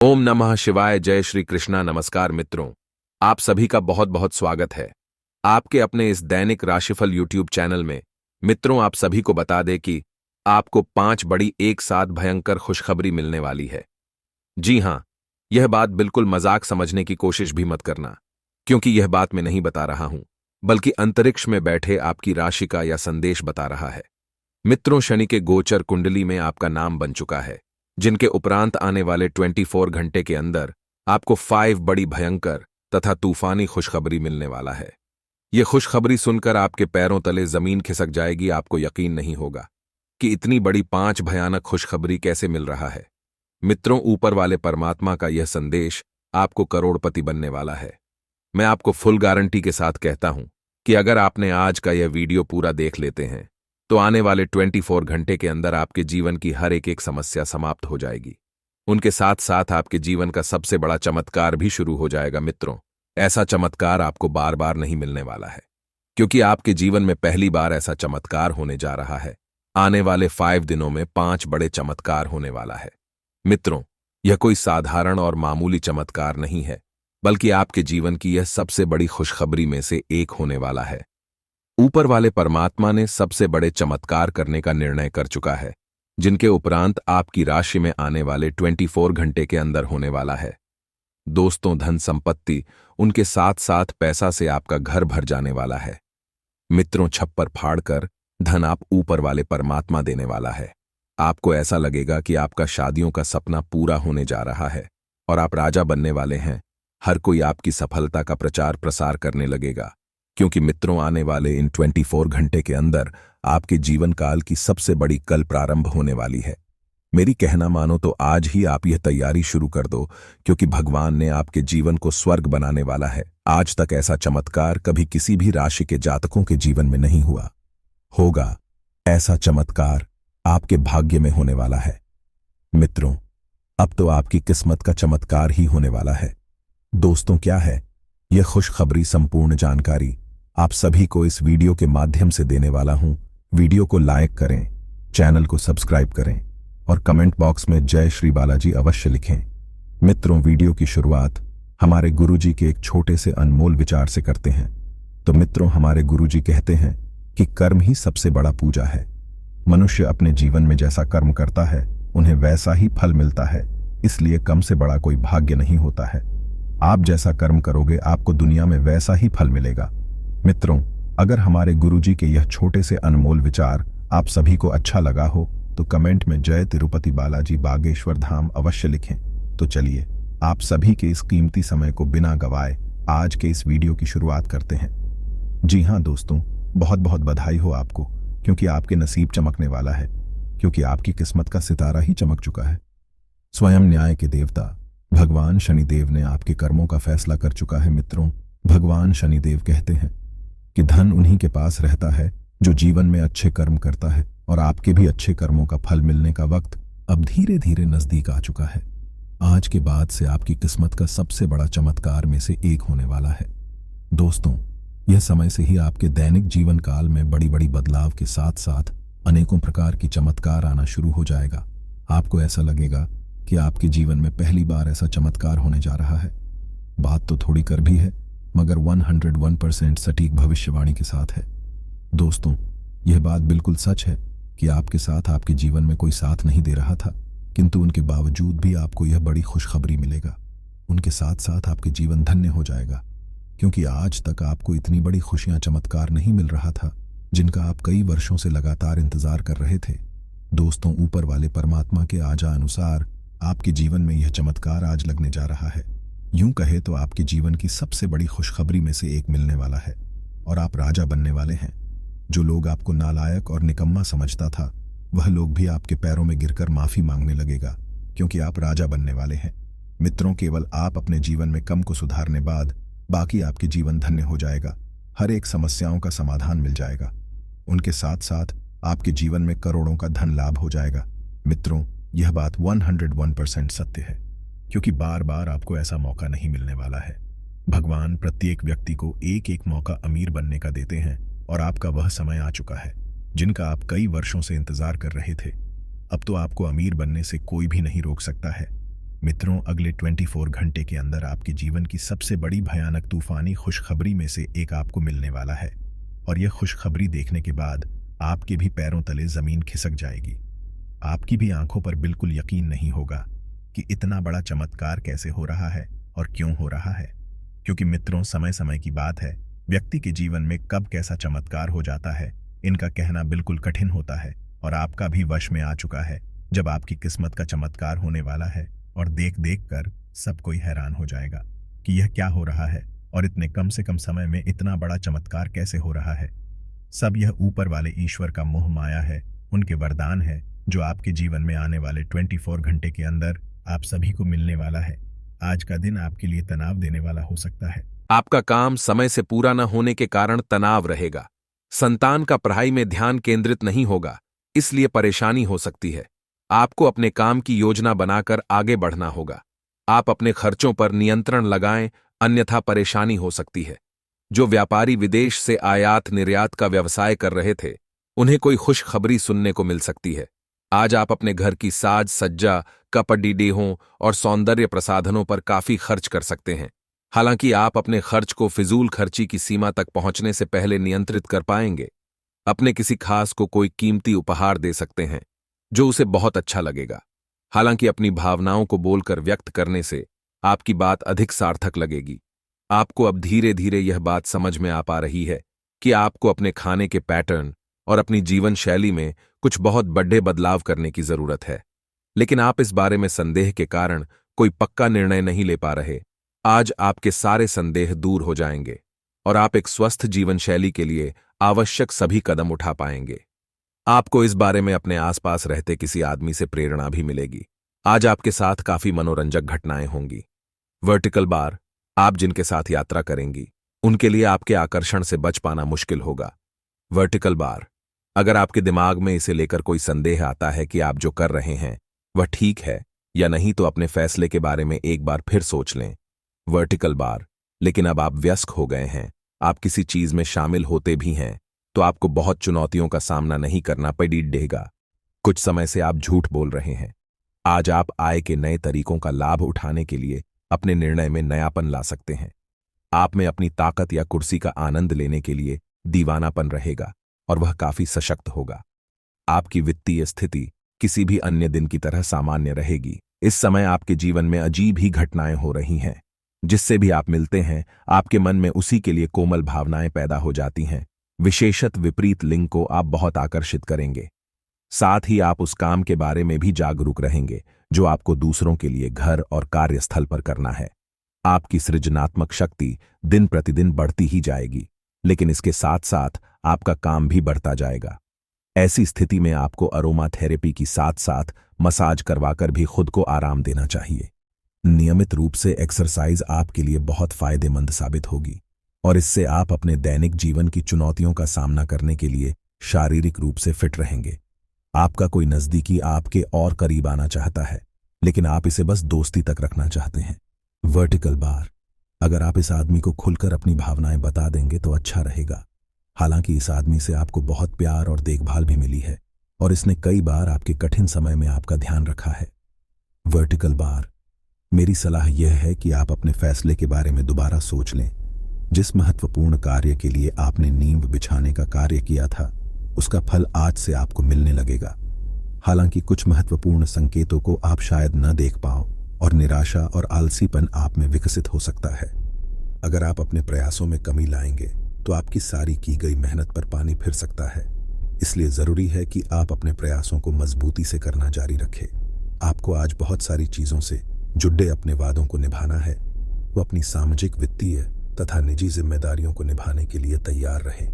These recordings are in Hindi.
ओम नमः शिवाय। जय श्री कृष्णा। नमस्कार मित्रों, आप सभी का बहुत बहुत स्वागत है आपके अपने इस दैनिक राशिफल यूट्यूब चैनल में। मित्रों, आप सभी को बता दें कि आपको 5 बड़ी एक साथ भयंकर खुशखबरी मिलने वाली है। जी हां, यह बात बिल्कुल मजाक समझने की कोशिश भी मत करना, क्योंकि यह बात मैं नहीं बता रहा हूं, बल्कि अंतरिक्ष में बैठे आपकी राशि का यह संदेश बता रहा है। मित्रों, शनि के गोचर कुंडली में आपका नाम बन चुका है, जिनके उपरांत आने वाले 24 घंटे के अंदर आपको 5 बड़ी भयंकर तथा तूफानी खुशखबरी मिलने वाला है। यह खुशखबरी सुनकर आपके पैरों तले जमीन खिसक जाएगी। आपको यकीन नहीं होगा कि इतनी बड़ी 5 भयानक खुशखबरी कैसे मिल रहा है। मित्रों, ऊपर वाले परमात्मा का यह संदेश आपको करोड़पति बनने वाला है। मैं आपको फुल गारंटी के साथ कहता हूं कि अगर आपने आज का यह वीडियो पूरा देख लेते हैं तो आने वाले 24 घंटे के अंदर आपके जीवन की हर एक समस्या समाप्त हो जाएगी। उनके साथ साथ आपके जीवन का सबसे बड़ा चमत्कार भी शुरू हो जाएगा। मित्रों, ऐसा चमत्कार आपको बार बार नहीं मिलने वाला है, क्योंकि आपके जीवन में पहली बार ऐसा चमत्कार होने जा रहा है। आने वाले 5 दिनों में 5 बड़े चमत्कार होने वाला है। मित्रों, यह कोई साधारण और मामूली चमत्कार नहीं है, बल्कि आपके जीवन की यह सबसे बड़ी खुशखबरी में से एक होने वाला है। ऊपर वाले परमात्मा ने सबसे बड़े चमत्कार करने का निर्णय कर चुका है, जिनके उपरांत आपकी राशि में आने वाले 24 घंटे के अंदर होने वाला है। दोस्तों, धन संपत्ति, उनके साथ साथ पैसा से आपका घर भर जाने वाला है। मित्रों, छप्पर फाड़कर धन आप ऊपर वाले परमात्मा देने वाला है। आपको ऐसा लगेगा कि आपका शादियों का सपना पूरा होने जा रहा है और आप राजा बनने वाले हैं। हर कोई आपकी सफलता का प्रचार प्रसार करने लगेगा, क्योंकि मित्रों, आने वाले इन 24 घंटे के अंदर आपके जीवन काल की सबसे बड़ी कल प्रारंभ होने वाली है। मेरी कहना मानो तो आज ही आप यह तैयारी शुरू कर दो, क्योंकि भगवान ने आपके जीवन को स्वर्ग बनाने वाला है। आज तक ऐसा चमत्कार कभी किसी भी राशि के जातकों के जीवन में नहीं हुआ। होगा ऐसा चमत्कार आपके भाग्य में होने वाला है। मित्रों, अब तो आपकी किस्मत का चमत्कार ही होने वाला है। दोस्तों, क्या है यह खुशखबरी? संपूर्ण जानकारी आप सभी को इस वीडियो के माध्यम से देने वाला हूं। वीडियो को लाइक करें, चैनल को सब्सक्राइब करें और कमेंट बॉक्स में जय श्री बालाजी अवश्य लिखें। मित्रों, वीडियो की शुरुआत हमारे गुरुजी के एक छोटे से अनमोल विचार से करते हैं। तो मित्रों, हमारे गुरुजी कहते हैं कि कर्म ही सबसे बड़ा पूजा है। मनुष्य अपने जीवन में जैसा कर्म करता है उन्हें वैसा ही फल मिलता है, इसलिए कम से बड़ा कोई भाग्य नहीं होता है। आप जैसा कर्म करोगे आपको दुनिया में वैसा ही फल मिलेगा। मित्रों, अगर हमारे गुरुजी के यह छोटे से अनमोल विचार आप सभी को अच्छा लगा हो तो कमेंट में जय तिरुपति बालाजी बागेश्वर धाम अवश्य लिखें। तो चलिए, आप सभी के इस कीमती समय को बिना गवाए आज के इस वीडियो की शुरुआत करते हैं। जी हां दोस्तों, बहुत बहुत बधाई हो आपको, क्योंकि आपके नसीब चमकने वाला है, क्योंकि आपकी किस्मत का सितारा ही चमक चुका है। स्वयं न्याय के देवता भगवान शनिदेव ने आपके कर्मों का फैसला कर चुका है। मित्रों, भगवान शनिदेव कहते हैं कि धन उन्हीं के पास रहता है जो जीवन में अच्छे कर्म करता है, और आपके भी अच्छे कर्मों का फल मिलने का वक्त अब धीरे धीरे नजदीक आ चुका है। आज के बाद से आपकी किस्मत का सबसे बड़ा चमत्कार में से एक होने वाला है। दोस्तों, यह समय से ही आपके दैनिक जीवन काल में बड़ी बड़ी बदलाव के साथ साथ अनेकों प्रकार की चमत्कार आना शुरू हो जाएगा। आपको ऐसा लगेगा कि आपके जीवन में पहली बार ऐसा चमत्कार होने जा रहा है। बात तो थोड़ी कर भी है, मगर 101% सटीक भविष्यवाणी के साथ है। दोस्तों, यह बात बिल्कुल सच है कि आपके साथ आपके जीवन में कोई साथ नहीं दे रहा था, किंतु उनके बावजूद भी आपको यह बड़ी खुशखबरी मिलेगा। उनके साथ साथ आपके जीवन धन्य हो जाएगा, क्योंकि आज तक आपको इतनी बड़ी खुशियां चमत्कार नहीं मिल रहा था, जिनका आप कई वर्षों से लगातार इंतजार कर रहे थे। दोस्तों, ऊपर वाले परमात्मा के आजा अनुसार आपके जीवन में यह चमत्कार आज लगने जा रहा है। यूं कहे तो आपके जीवन की सबसे बड़ी खुशखबरी में से एक मिलने वाला है, और आप राजा बनने वाले हैं। जो लोग आपको नालायक और निकम्मा समझता था, वह लोग भी आपके पैरों में गिरकर माफी मांगने लगेगा, क्योंकि आप राजा बनने वाले हैं। मित्रों, केवल आप अपने जीवन में कम को सुधारने बाद बाकी आपके जीवन धन्य हो जाएगा। हर एक समस्याओं का समाधान मिल जाएगा। उनके साथ साथ आपके जीवन में करोड़ों का धन लाभ हो जाएगा। मित्रों, यह बात 101% सत्य है, क्योंकि बार बार आपको ऐसा मौका नहीं मिलने वाला है। भगवान प्रत्येक व्यक्ति को एक एक मौका अमीर बनने का देते हैं, और आपका वह समय आ चुका है जिनका आप कई वर्षों से इंतजार कर रहे थे। अब तो आपको अमीर बनने से कोई भी नहीं रोक सकता है। मित्रों, अगले 24 घंटे के अंदर आपके जीवन की सबसे बड़ी भयानक तूफानी खुशखबरी में से एक आपको मिलने वाला है। और यह खुशखबरी देखने के बाद आपके भी पैरों तले जमीन खिसक जाएगी। आपकी भी आंखों पर बिल्कुल यकीन नहीं होगा कि इतना बड़ा चमत्कार कैसे हो रहा है और क्यों हो रहा है। क्योंकि मित्रों, समय समय की बात है, व्यक्ति के जीवन में कब कैसा चमत्कार हो जाता है इनका कहना बिल्कुल कठिन होता है। और आपका भी वश में आ चुका है जब आपकी किस्मत का चमत्कार होने वाला है और देख देख कर सब कोई हैरान हो जाएगा कि यह क्या हो रहा है और इतने कम से कम समय में इतना बड़ा चमत्कार कैसे हो रहा है। सब यह ऊपर वाले ईश्वर का मोह माया है, उनके वरदान है जो आपके जीवन में आने वाले 24 घंटे के अंदर आप सभी को मिलने वाला है। आज का दिन आपके लिए तनाव देने वाला हो सकता है। आपका काम समय से पूरा न होने के कारण तनाव रहेगा। संतान का पढ़ाई में ध्यान केंद्रित नहीं होगा, इसलिए परेशानी हो सकती है। आपको अपने काम की योजना बनाकर आगे बढ़ना होगा। आप अपने खर्चों पर नियंत्रण लगाएं, अन्यथा परेशानी हो सकती है। जो व्यापारी विदेश से आयात निर्यात का व्यवसाय कर रहे थे, उन्हें कोई खुशखबरी सुनने को मिल सकती है। आज आप अपने घर की साज सज्जा, कपड़ी डेहों और सौंदर्य प्रसाधनों पर काफी खर्च कर सकते हैं। हालांकि आप अपने खर्च को फिजूल खर्ची की सीमा तक पहुंचने से पहले नियंत्रित कर पाएंगे। अपने किसी खास को कोई कीमती उपहार दे सकते हैं जो उसे बहुत अच्छा लगेगा। हालांकि अपनी भावनाओं को बोलकर व्यक्त करने से आपकी बात अधिक सार्थक लगेगी। आपको अब धीरे धीरे यह बात समझ में आ पा रही है कि आपको अपने खाने के पैटर्न और अपनी जीवन शैली में कुछ बहुत बड़े बदलाव करने की जरूरत है। लेकिन आप इस बारे में संदेह के कारण कोई पक्का निर्णय नहीं ले पा रहे। आज आपके सारे संदेह दूर हो जाएंगे और आप एक स्वस्थ जीवन शैली के लिए आवश्यक सभी कदम उठा पाएंगे। आपको इस बारे में अपने आसपास रहते किसी आदमी से प्रेरणा भी मिलेगी। आज आपके साथ काफी मनोरंजक घटनाएं होंगी। वर्टिकल बार, आप जिनके साथ यात्रा करेंगी उनके लिए आपके आकर्षण से बच पाना मुश्किल होगा। वर्टिकल बार, अगर आपके दिमाग में इसे लेकर कोई संदेह आता है कि आप जो कर रहे हैं वह ठीक है या नहीं, तो अपने फैसले के बारे में एक बार फिर सोच लें। वर्टिकल बार, लेकिन अब आप व्यस्क हो गए हैं, आप किसी चीज में शामिल होते भी हैं तो आपको बहुत चुनौतियों का सामना नहीं करना पड़ेगा। कुछ समय से आप झूठ बोल रहे हैं। आज आप आय के नए तरीकों का लाभ उठाने के लिए अपने निर्णय में नयापन ला सकते हैं। आप में अपनी ताकत या कुर्सी का आनंद लेने के लिए दीवानापन रहेगा और वह काफी सशक्त होगा। आपकी वित्तीय स्थिति किसी भी अन्य दिन की तरह सामान्य रहेगी। इस समय आपके जीवन में अजीब ही घटनाएं हो रही हैं। जिससे भी आप मिलते हैं आपके मन में उसी के लिए कोमल भावनाएं पैदा हो जाती हैं। विशेषत विपरीत लिंग को आप बहुत आकर्षित करेंगे। साथ ही आप उस काम के बारे में भी जागरूक रहेंगे जो आपको दूसरों के लिए घर और कार्यस्थल पर करना है। आपकी सृजनात्मक शक्ति दिन प्रतिदिन बढ़ती ही जाएगी, लेकिन इसके साथ साथ आपका काम भी बढ़ता जाएगा। ऐसी स्थिति में आपको अरोमा थेरेपी की साथ साथ मसाज करवाकर भी खुद को आराम देना चाहिए। नियमित रूप से एक्सरसाइज आपके लिए बहुत फायदेमंद साबित होगी और इससे आप अपने दैनिक जीवन की चुनौतियों का सामना करने के लिए शारीरिक रूप से फिट रहेंगे। आपका कोई नजदीकी आपके और करीब आना चाहता है, लेकिन आप इसे बस दोस्ती तक रखना चाहते हैं। वर्टिकल बार, अगर आप इस आदमी को खुलकर अपनी भावनाएं बता देंगे तो अच्छा रहेगा। हालांकि इस आदमी से आपको बहुत प्यार और देखभाल भी मिली है और इसने कई बार आपके कठिन समय में आपका ध्यान रखा है। वर्टिकल बार, मेरी सलाह यह है कि आप अपने फैसले के बारे में दोबारा सोच लें। जिस महत्वपूर्ण कार्य के लिए आपने नींव बिछाने का कार्य किया था उसका फल आज से आपको मिलने लगेगा। हालांकि कुछ महत्वपूर्ण संकेतों को आप शायद न देख पाओ और निराशा और आलसीपन आप में विकसित हो सकता है। अगर आप अपने प्रयासों में कमी लाएंगे तो आपकी सारी की गई मेहनत पर पानी फिर सकता है। इसलिए जरूरी है कि आप अपने प्रयासों को मजबूती से करना जारी रखें। आपको आज बहुत सारी चीजों से जुड़े अपने वादों को निभाना है। वो अपनी सामाजिक, वित्तीय तथा निजी जिम्मेदारियों को निभाने के लिए तैयार रहें।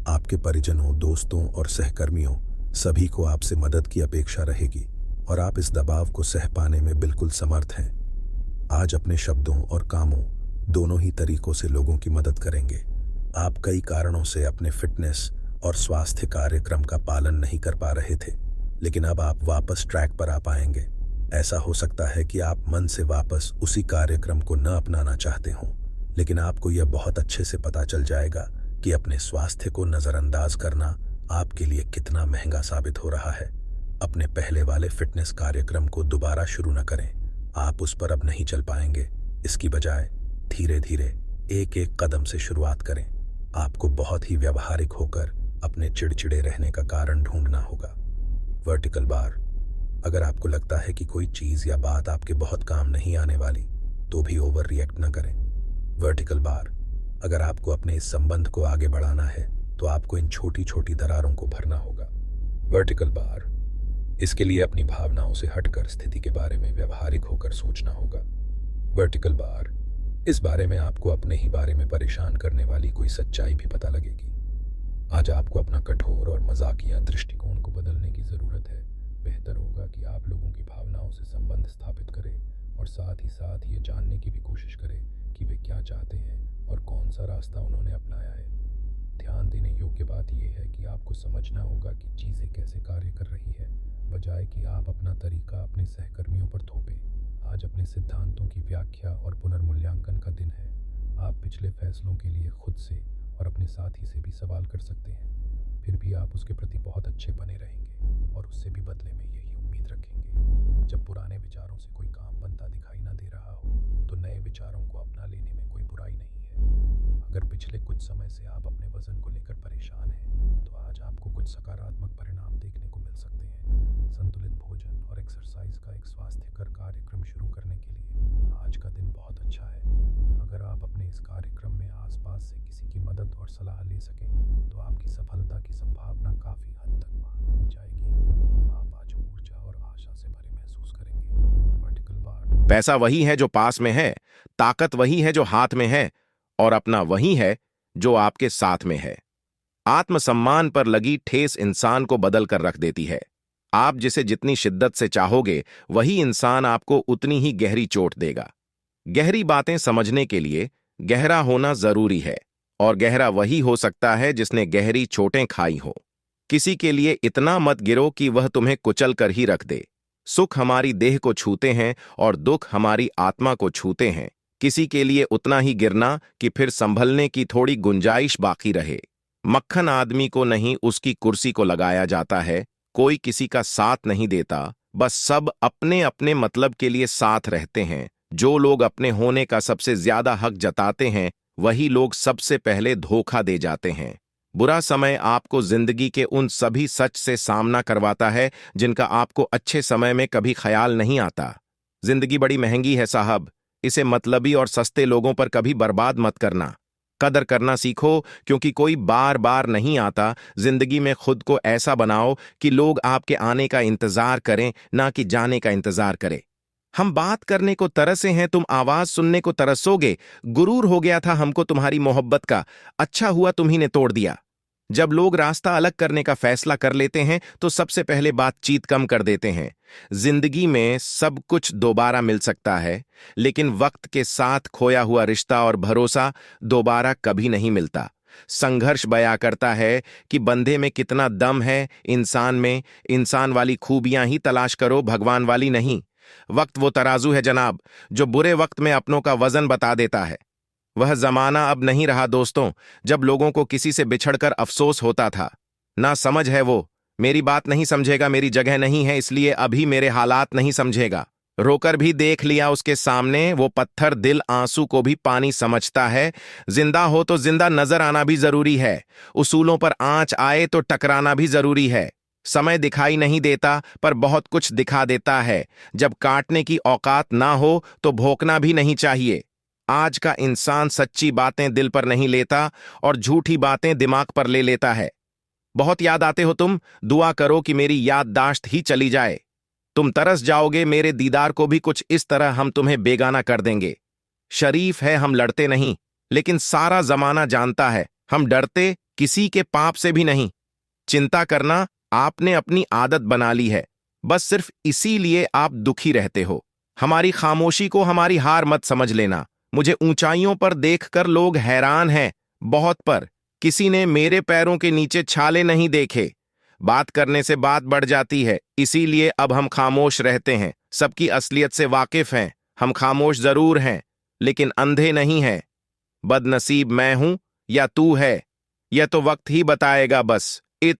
आपके परिजनों, दोस्तों और सहकर्मियों सभी को आपसे मदद की अपेक्षा रहेगी और आप इस दबाव को सह पाने में बिल्कुल समर्थ हैं। आज अपने शब्दों और कामों दोनों ही तरीकों से लोगों की मदद करेंगे। आप कई कारणों से अपने फिटनेस और स्वास्थ्य कार्यक्रम का पालन नहीं कर पा रहे थे, लेकिन अब आप वापस ट्रैक पर आ पाएंगे। ऐसा हो सकता है कि आप मन से वापस उसी कार्यक्रम को न अपनाना चाहते हों, लेकिन आपको यह बहुत अच्छे से पता चल जाएगा कि अपने स्वास्थ्य को नजरअंदाज करना आपके लिए कितना महंगा साबित हो रहा है। अपने पहले वाले फिटनेस कार्यक्रम को दोबारा शुरू न करें। आप उस पर अब नहीं चल पाएंगे। इसकी बजाय धीरे धीरे एक एक कदम से शुरुआत करें। आपको बहुत ही व्यवहारिक होकर अपने चिड़चिड़े रहने का कारण ढूंढना होगा। वर्टिकल बार, अगर आपको लगता है कि कोई चीज या बात आपके बहुत काम नहीं आने वाली, तो भी ओवर रिएक्ट न करें। वर्टिकल बार, अगर आपको अपने इस संबंध को आगे बढ़ाना है तो आपको इन छोटी छोटी दरारों को भरना होगा। वर्टिकल बार, इसके लिए अपनी भावनाओं से हटकर स्थिति के बारे में व्यवहारिक होकर सोचना होगा। वर्टिकल बार, इस बारे में आपको अपने ही बारे में परेशान करने वाली कोई सच्चाई भी पता लगेगी। आज आपको अपना कठोर और मजाकिया दृष्टिकोण को बदलने की जरूरत है। बेहतर होगा कि आप लोगों की भावनाओं से संबंध स्थापित करें और साथ ही ये जानने की भी कोशिश करें कि वे क्या चाहते हैं और कौन सा रास्ता उन्होंने अपनाया है। ध्यान देने योग्य बात यह है कि आपको समझना होगा कि चीज़ें कैसे कार्य कर रही है, बजाय कि आप अपना तरीका अपने सहकर्मियों पर थोपें। आज अपने सिद्धांतों की व्याख्या और पुनर्मूल्यांकन का दिन है। आप पिछले फैसलों के लिए खुद से और अपने साथी से भी सवाल कर सकते हैं, फिर भी आप उसके प्रति बहुत अच्छे बने रहेंगे और उससे भी बदले में यही उम्मीद रखेंगे। जब पुराने विचारों से कोई काम बनता दिखाई ना दे रहा हो तो नए विचारों को अपना लेने में कोई बुराई नहीं है। अगर पिछले कुछ समय से आप अपने वजन को लेकर परेशान हैं तो आज आपको कुछ सकारात्मक परिणाम देखने को मिल सकते हैं। संतुलित भोजन और एक्सरसाइज का एक स्वास्थ्यकर कार्यक्रम शुरू करने के लिए आज का दिन बहुत अच्छा है। अगर आप अपने इस कार्यक्रम में आसपास से किसी की मदद और सलाह ले सकें तो आपकी सफलता की संभावना काफी हद तक बढ़ जाएगी। आप आज ऊर्जा और आशा से भरे महसूस करेंगे। वर्टिकल बार, पैसा वही है जो पास में है, ताकत वही है जो हाथ में है, और अपना वही है जो आपके साथ में है। आत्मसम्मान पर लगी ठेस इंसान को बदल कर रख देती है। आप जिसे जितनी शिद्दत से चाहोगे वही इंसान आपको उतनी ही गहरी चोट देगा। गहरी बातें समझने के लिए गहरा होना जरूरी है, और गहरा वही हो सकता है जिसने गहरी चोटें खाई हो। किसी के लिए इतना मत गिरो कि वह तुम्हें कुचल कर ही रख दे। सुख हमारी देह को छूते हैं और दुख हमारी आत्मा को छूते हैं। किसी के लिए उतना ही गिरना कि फिर संभलने की थोड़ी गुंजाइश बाकी रहे। मक्खन आदमी को नहीं, उसकी कुर्सी को लगाया जाता है। कोई किसी का साथ नहीं देता, बस सब अपने अपने मतलब के लिए साथ रहते हैं। जो लोग अपने होने का सबसे ज्यादा हक जताते हैं वही लोग सबसे पहले धोखा दे जाते हैं। बुरा समय आपको जिंदगी के उन सभी सच से सामना करवाता है जिनका आपको अच्छे समय में कभी ख्याल नहीं आता। जिंदगी बड़ी महंगी है साहब, इसे मतलबी और सस्ते लोगों पर कभी बर्बाद मत करना। कदर करना सीखो, क्योंकि कोई बार बार नहीं आता। जिंदगी में खुद को ऐसा बनाओ कि लोग आपके आने का इंतजार करें, ना कि जाने का इंतजार करें। हम बात करने को तरसे हैं, तुम आवाज सुनने को तरसोगे। गुरूर हो गया था हमको तुम्हारी मोहब्बत का, अच्छा हुआ तुम्ही ने तोड़ दिया। जब लोग रास्ता अलग करने का फैसला कर लेते हैं तो सबसे पहले बातचीत कम कर देते हैं। जिंदगी में सब कुछ दोबारा मिल सकता है, लेकिन वक्त के साथ खोया हुआ रिश्ता और भरोसा दोबारा कभी नहीं मिलता। संघर्ष बयां करता है कि बंदे में कितना दम है, इंसान में। इंसान वाली खूबियां ही तलाश करो, भगवान वाली नहीं। वक्त वो तराजू है जनाब, जो बुरे वक्त में अपनों का वजन बता देता है। वह जमाना अब नहीं रहा दोस्तों, जब लोगों को किसी से बिछड़कर अफसोस होता था। ना समझ है वो, मेरी बात नहीं समझेगा, मेरी जगह नहीं है इसलिए अभी मेरे हालात नहीं समझेगा। रोकर भी देख लिया उसके सामने, वो पत्थर दिल आंसू को भी पानी समझता है। जिंदा हो तो जिंदा नजर आना भी जरूरी है। उसूलों पर आंच आए तो टकराना भी जरूरी है। समय दिखाई नहीं देता पर बहुत कुछ दिखा देता है। जब काटने की औकात ना हो तो भोंकना भी नहीं चाहिए। आज का इंसान सच्ची बातें दिल पर नहीं लेता और झूठी बातें दिमाग पर ले लेता है। बहुत याद आते हो तुम, दुआ करो कि मेरी याददाश्त ही चली जाए। तुम तरस जाओगे मेरे दीदार को भी, कुछ इस तरह हम तुम्हें बेगाना कर देंगे। शरीफ है हम लड़ते नहीं, लेकिन सारा जमाना जानता है हम डरते किसी के पाप से भी नहीं। चिंता करना आपने अपनी आदत बना ली है, बस सिर्फ इसीलिए आप दुखी रहते हो। हमारी खामोशी को हमारी हार मत समझ लेना। मुझे ऊंचाइयों पर देखकर लोग हैरान हैं, बहुत पर। किसी ने मेरे पैरों के नीचे छाले नहीं देखे। बात करने से बात बढ़ जाती है, इसीलिए अब हम खामोश रहते हैं। सबकी असलियत से वाकिफ हैं। हम खामोश जरूर हैं, लेकिन अंधे नहीं हैं। बदनसीब मैं हूं या तू है, यह तो वक्त ही बताएगा बस।